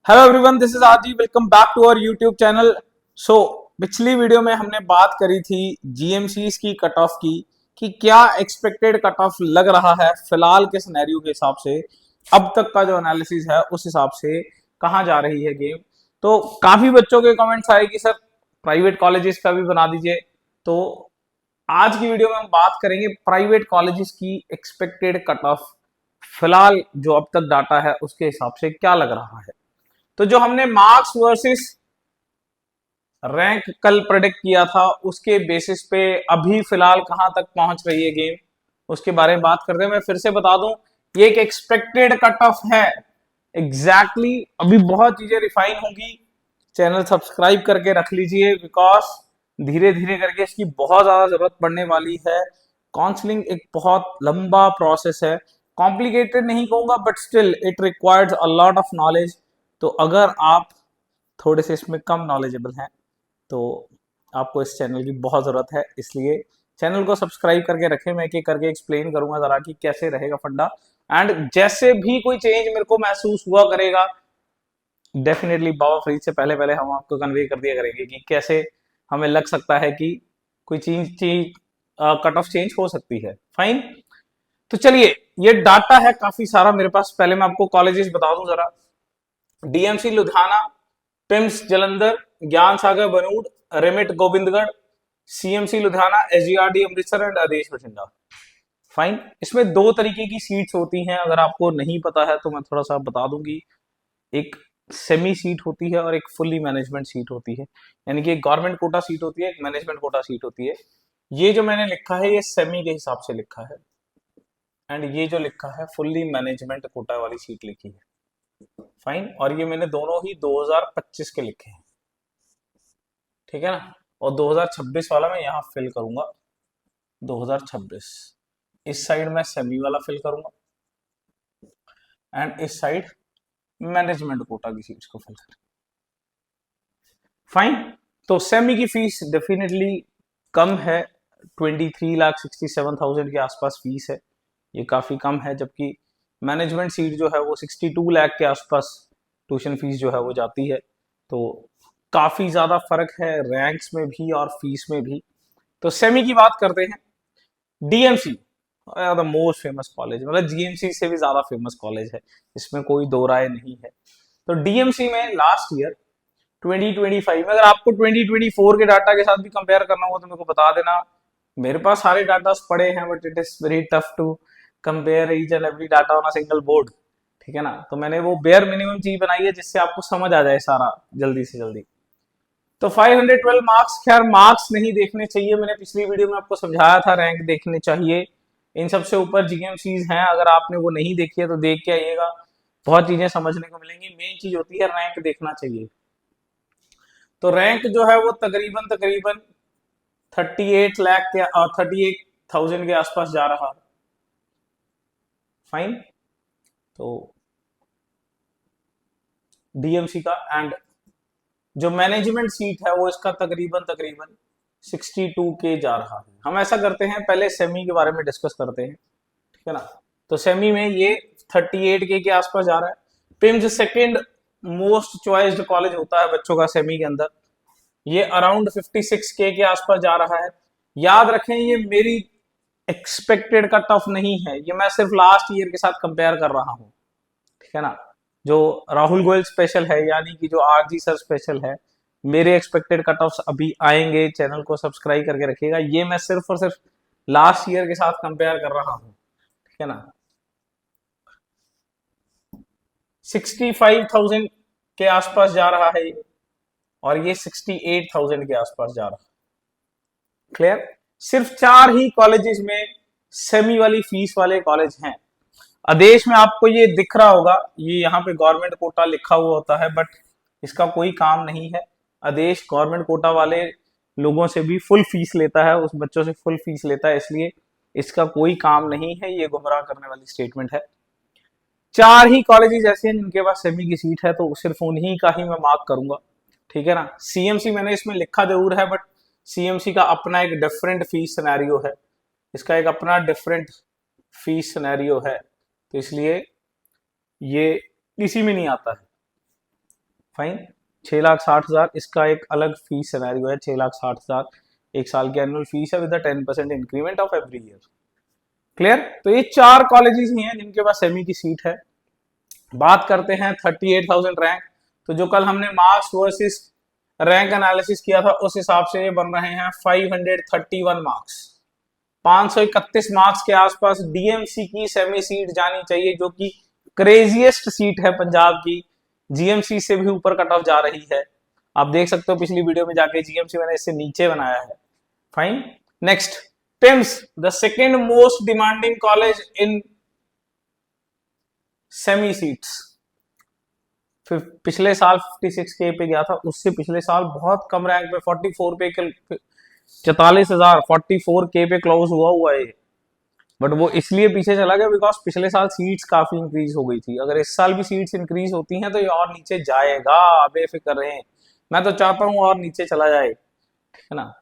Hello everyone, this is Adi. Welcome back to our YouTube channel. So पिछली video में हमने बात करी थी जीएमसीज की कट ऑफ की कि क्या एक्सपेक्टेड कट ऑफ लग रहा है फिलहाल के सिनेरियो के हिसाब से। अब तक का जो एनालिसिस है उस हिसाब से कहाँ जा रही है गेम। तो काफी बच्चों के कमेंट्स आए कि सर प्राइवेट कॉलेजेस का भी बना दीजिए। तो आज की वीडियो में हम बात करेंगे प्राइवेट कॉलेजेस की एक्सपेक्टेड कट ऑफ फिलहाल जो अब तक डाटा है उसके हिसाब से क्या लग रहा है। तो जो हमने मार्क्स वर्सेस रैंक कल प्रेडिक्ट किया था उसके बेसिस पे अभी फिलहाल कहां तक पहुंच रही है गेम, उसके बारे में बात करते हैं। मैं फिर से बता दूं, ये एक एक्सपेक्टेड कट ऑफ है। एग्जैक्टली अभी बहुत चीजें रिफाइन होंगी। चैनल सब्सक्राइब करके रख लीजिए बिकॉज धीरे धीरे करके इसकी बहुत ज्यादा जरूरत पड़ने वाली है। काउंसलिंग एक बहुत लंबा प्रोसेस है, कॉम्प्लिकेटेड नहीं कहूंगा but still it requires a lot of knowledge. तो अगर आप थोड़े से इसमें कम नॉलेजेबल हैं तो आपको इस चैनल की बहुत ज़रूरत है, इसलिए चैनल को सब्सक्राइब करके रखें। मैं एक एक करके एक्सप्लेन करूंगा ज़रा कि कैसे रहेगा फंडा। एंड जैसे भी कोई चेंज मेरे को महसूस हुआ करेगा डेफिनेटली बाबा फ्रीज से पहले पहले हम आपको कन्वे कर दिया करेंगे कि कैसे हमें लग सकता है कि कोई चीज चीज कट ऑफ चेंज हो सकती है। फाइन। तो चलिए, ये डाटा है काफी सारा मेरे पास। पहले मैं आपको कॉलेजेस बता दूं जरा। DMC Ludhiana, PIMS Jalandhar, Gyan Sagar Banur, RIMT Gobindgarh, CMC Ludhiana, SGRD Amritsar and Adesh Bathinda. Fine. इसमें दो तरीके की सीट्स होती हैं, अगर आपको नहीं पता है तो मैं थोड़ा सा बता दूंगी। एक सेमी सीट होती है और एक फुल्ली मैनेजमेंट सीट होती है। यानी कि एक गवर्नमेंट कोटा सीट होती है, एक मैनेजमेंट कोटा सीट होती है। ये जो मैंने लिखा है ये सेमी के हिसाब से लिखा है, एंड ये जो लिखा है फुल्ली मैनेजमेंट कोटा वाली सीट लिखी है। फाइन। और ये मैंने दोनों ही 2025 के लिखे हैं, ठीक है ना। और 2026 वाला मैं यहाँ फिल करूंगा। 2026 इस साइड मैं सेमी वाला फिल करूंगा एंड इस साइड मैनेजमेंट कोटा की सीट्स को फिल करूंगा। फाइन। तो सेमी की फीस डेफिनेटली कम है, 23,67,000 के आसपास फीस है। ये काफी कम है, जबकि मैनेजमेंट सीट जो है वो 62 लाख के आसपास ट्यूशन फीस जो है वो जाती है। तो काफी ज्यादा फर्क है रैंक्स में भी और फीस में भी। तो सेमी की बात करते हैं। DMC the most famous college, मतलब जीएमसी से भी ज्यादा फेमस कॉलेज है, इसमें कोई दो राय नहीं है। तो डीएमसी में लास्ट ईयर 2025 में, अगर आपको 2024 के डाटा के साथ भी कंपेयर करना हो तो मेरे को बता देना। मेरे पास सारे डाटा पड़े हैं but it is very tough to compare each and every data on a single board, ठीक है ना। तो मैंने वो बेयर मिनिमम चीज बनाई है जिससे आपको समझ आ जाए सारा जल्दी से जल्दी। तो 512 मार्क्स, खैर मार्क्स नहीं देखने चाहिए, मैंने पिछली वीडियो में आपको समझाया था रैंक देखने चाहिए। इन सबसे ऊपर जीएमसीज हैं, अगर आपने वो नहीं देखी है तो देख के आइएगा, बहुत चीजें समझने को मिलेंगी। मेन चीज होती है रैंक देखना चाहिए। तो रैंक जो है वो तकरीबन तकरीबन 38 लाख के और 38,000 के आसपास जा रहा है। फाइन। तो डीएमसी का एंड जो मैनेजमेंट सीट है वो इसका तकरीबन तकरीबन 62 के जा रहा है। हम ऐसा करते हैं, पहले सेमी के बारे में डिस्कस करते हैं, ठीक है ना। तो सेमी में ये 38 के आसपास जा रहा है। पिम्स सेकंड मोस्ट चॉइस्ड कॉलेज होता है बच्चों का सेमी के अंदर, ये अराउंड 56 के आसपास जा रहा है। याद रखें ये मेरी एक्सपेक्टेड कट ऑफ नहीं है, ये मैं सिर्फ लास्ट ईयर के साथ कंपेयर कर रहा हूँ, ठीक है ना। जो राहुल गोयल स्पेशल है, यानी कि जो आरजी सर स्पेशल है, मेरे एक्सपेक्टेड कट ऑफ अभी आएंगे। चैनल को सब्सक्राइब करके रखिएगा। ये मैं सिर्फ और सिर्फ लास्ट ईयर के साथ कंपेयर कर रहा हूँ, ठीक है ना। 65,000 के आसपास जा रहा है ये, और ये 68,000 के आसपास जा रहा है। क्लियर। सिर्फ 4 ही कॉलेजेस में सेमी वाली फीस वाले कॉलेज हैं। आदेश में आपको ये दिख रहा होगा, ये यहाँ पे गवर्नमेंट कोटा लिखा हुआ होता है बट इसका कोई काम नहीं है। आदेश गवर्नमेंट कोटा वाले लोगों से भी फुल फीस लेता है, उस बच्चों से फुल फीस लेता है, इसलिए इसका कोई काम नहीं है। ये गुमराह करने वाली स्टेटमेंट है। 4 ही कॉलेजेस ऐसे हैं जिनके पास सेमी की सीट है, तो सिर्फ उन्हीं का ही मैं मार्क करूंगा, ठीक है ना। सीएमसी मैंने इसमें लिखा जरूर है बट सीएमसी का अपना एक डिफरेंट फीस सिनेरियो है, इसका एक अपना डिफरेंट फीस सिनेरियो है, तो इसलिए ये इसी में नहीं आता है। फाइन, 6,60,000 इसका एक अलग फीस सिनेरियो है। 6,60,000 एक साल की एनुअल फीस है with 10% increment of every year. Clear? तो ये 4 कॉलेजेस ही हैं जिनके पास सेमी की सीट है। बात करते हैं 38,000 रैंक। तो जो कल हमने मार्क्स वर्सेस रैंक एनालिसिस किया था उस हिसाब से ये बन रहे हैं 531 मार्क्स। 531 मार्क्स के आसपास डीएमसी की सेमी सीट जानी चाहिए, जो कि क्रेजिएस्ट सीट है पंजाब की। जीएमसी से भी ऊपर कट ऑफ जा रही है। आप देख सकते हो पिछली वीडियो में जाके, जीएमसी मैंने इससे नीचे बनाया है। Fine. Next, PIMS the second most demanding college in semi seats. फिर पिछले साल 56K पे गया था, उससे पिछले साल बहुत कम रैंक पे 44 पे 44,000 44K पे क्लोज हुआ है। बट वो इसलिए पीछे चला गया बिकॉज पिछले साल सीट्स काफी इंक्रीज हो गई थी। अगर इस साल भी सीट्स इंक्रीज होती हैं तो ये और नीचे जाएगा, बेफिक्र रहें। मैं तो चाहता हूं और नीचे चला जाए, ठीक है ना।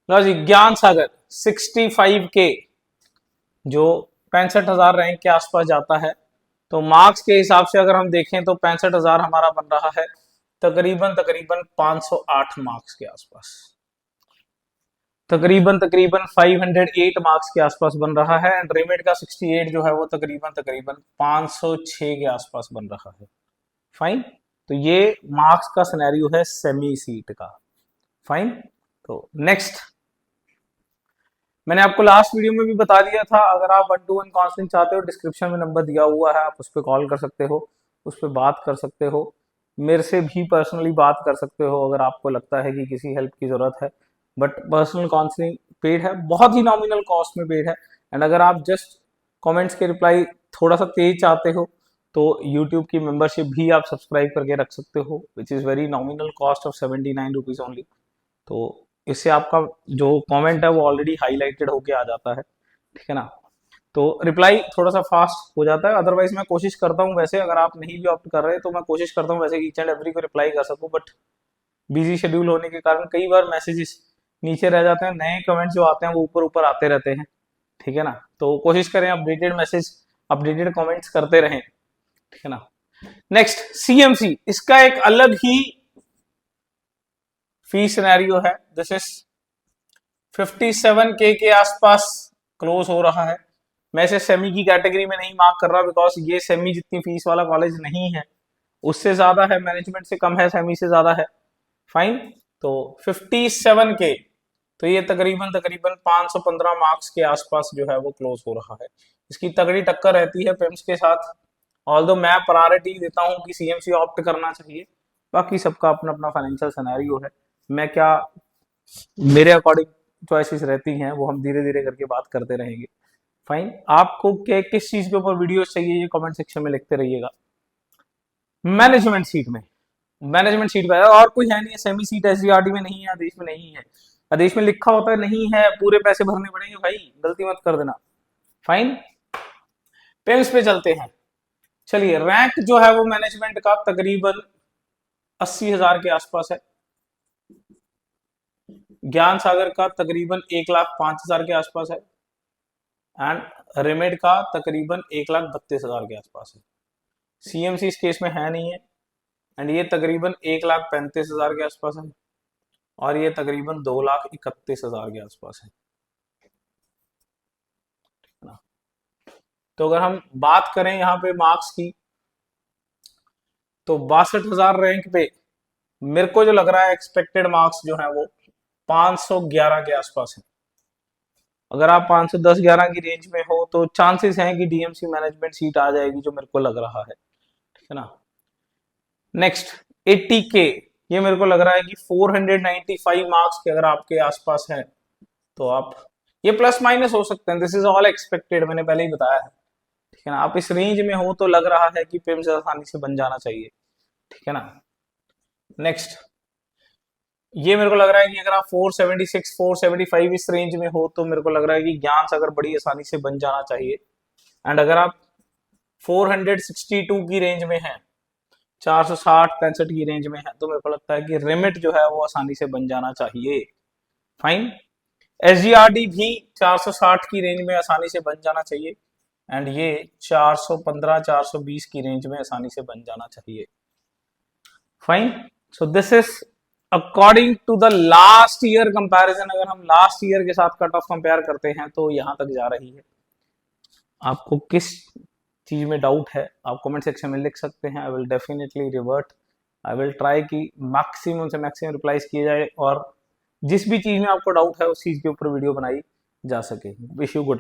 लो जी, ज्ञान सागर 65K जो 65,000 रैंक के आसपास जाता है। तो मार्क्स के हिसाब से अगर हम देखें तो 65,000 हमारा बन रहा है तकरीबन 508 मार्क्स के आसपास। तकरीबन 508 मार्क्स के आसपास बन रहा है। एंड रेमेड का 68 जो है वो तकरीबन 506 के आसपास बन रहा है। फाइन। तो ये मार्क्स का सिनेरियो है सेमी सीट का। फाइन। तो नेक्स्ट, मैंने आपको लास्ट वीडियो में भी बता दिया था, अगर आप 1-to-1 काउंसलिंग चाहते हो, डिस्क्रिप्शन में नंबर दिया हुआ है, आप उस पर कॉल कर सकते हो, उस पर बात कर सकते हो, मेरे से भी पर्सनली बात कर सकते हो अगर आपको लगता है कि किसी हेल्प की जरूरत है। बट पर्सनल काउंसलिंग पेड है, बहुत ही नॉमिनल कॉस्ट में पेड है। एंड अगर आप जस्ट कमेंट्स के रिप्लाई थोड़ा सा तेज चाहते हो तो यूट्यूब की मेंबरशिप भी आप सब्सक्राइब करके रख सकते हो, which is very nominal cost of 79 rupees only. तो इससे आपका जो कमेंट है वो ऑलरेडी हाईलाइटेड होके आ जाता है, ठीक है ना। तो रिप्लाई थोड़ा सा फास्ट हो जाता है। अदरवाइज मैं कोशिश करता हूँ, वैसे अगर आप नहीं भी ऑप्ट कर रहे तो मैं कोशिश करता हूँ वैसे ईच एंड एवरी को रिप्लाई कर सकूँ, बट बिजी शेड्यूल होने के कारण कई बार मैसेजेस नीचे रह जाते हैं, नए कमेंट्स जो आते हैं वो ऊपर ऊपर आते रहते हैं, ठीक है ना। तो कोशिश करें अपडेटेड मैसेज, अपडेटेड कमेंट्स करते रहें, ठीक है ना। नेक्स्ट, सीएमसी, इसका एक अलग ही फी सिनेरियो है। दिस इज 57K के आसपास क्लोज हो रहा है। मैं इसे सेमी की कैटेगरी में नहीं मार्क कर रहा बिकॉज ये सेमी जितनी फीस वाला कॉलेज नहीं है, उससे ज्यादा है, मैनेजमेंट से कम है, सेमी से ज्यादा है। फाइन। तो 57K, तो ये तकरीबन 515 मार्क्स के आसपास जो है वो क्लोज हो रहा है। इसकी तगड़ी टक्कर रहती है पिम्स के साथ। ऑल्दो मैं प्रायोरिटी देता हूं कि सीएमसी ऑप्ट करना चाहिए, बाकी सबका अपना अपना फाइनेंशियल सिनेरियो है। मैं क्या, मेरे अकॉर्डिंग चॉइसेस रहती हैं, वो हम धीरे धीरे करके बात करते रहेंगे। फाइन। आपको किस चीज के ऊपर वीडियोस चाहिए ये कमेंट सेक्शन में लिखते रहिएगा। मैनेजमेंट सीट में, मैनेजमेंट सीट पे और कोई है नहीं है, सेमी सीट एसजीआरडी में नहीं है, आदेश में नहीं है। आदेश में लिखा होता है नहीं है, पूरे पैसे भरने पड़ेंगे भाई, गलती मत कर देना। फाइन। पेम्स पे चलते हैं। चलिए, रैंक जो है वो मैनेजमेंट का तकरीबन 80,000 के आसपास है। ज्ञान सागर का तकरीबन 1,05,000 के आसपास है। एंड रेमेड का तकरीबन 1,32,000 के आसपास है। सीएमसी इस केस में है नहीं है। एंड ये तकरीबन 1,35,000 के आसपास है, और ये तकरीबन 2,31,000 के आसपास है ना। तो अगर हम बात करें यहाँ पे मार्क्स की, तो 62,000 रैंक पे मेरे को जो लग रहा है एक्सपेक्टेड मार्क्स जो है वो 511 के आसपास है। अगर आप 510-11 की रेंज में हो तो चांसेस हैं कि डीएमसी मैनेजमेंट सीट आ जाएगी, जो मेरे को लग रहा है, ठीक है ना। नेक्स्ट, 80K, ये मेरे को लग रहा है कि 495 मार्क्स के अगर आपके आसपास है तो आप, ये प्लस माइनस हो सकते हैं, दिस इज ऑल एक्सपेक्टेड, मैंने पहले ही बताया है, ठीक है ना। आप इस रेंज में हो तो लग रहा है कि पिम्स आसानी से बन जाना चाहिए, ठीक है ना। नेक्स्ट, ये मेरे को लग रहा है कि अगर आप 476 475 इस रेंज में हो तो मेरे को लग रहा है कि ज्ञान सागर बड़ी आसानी से बन जाना चाहिए। एंड अगर आप 462 की रेंज में है, 460-65 की रेंज में है, तो मेरे को लगता है कि रेमिट जो है वो आसानी से बन जाना चाहिए। फाइन। एसजीआरडी भी 460 की रेंज में आसानी से बन जाना चाहिए। एंड ये 415-420 की रेंज में आसानी से बन जाना चाहिए। Fine. So this is according to the last year comparison. अगर हम लास्ट ईयर के साथ कट ऑफ कंपेयर करते हैं तो यहां तक जा रही है। आपको किस चीज में डाउट है आप कमेंट सेक्शन में लिख सकते हैं। I will definitely revert. I will try कि मैक्सिमम से मैक्सिमम रिप्लाईज किए जाए और जिस भी चीज में आपको डाउट है उस चीज के ऊपर वीडियो बनाई जा सके। Wish you good.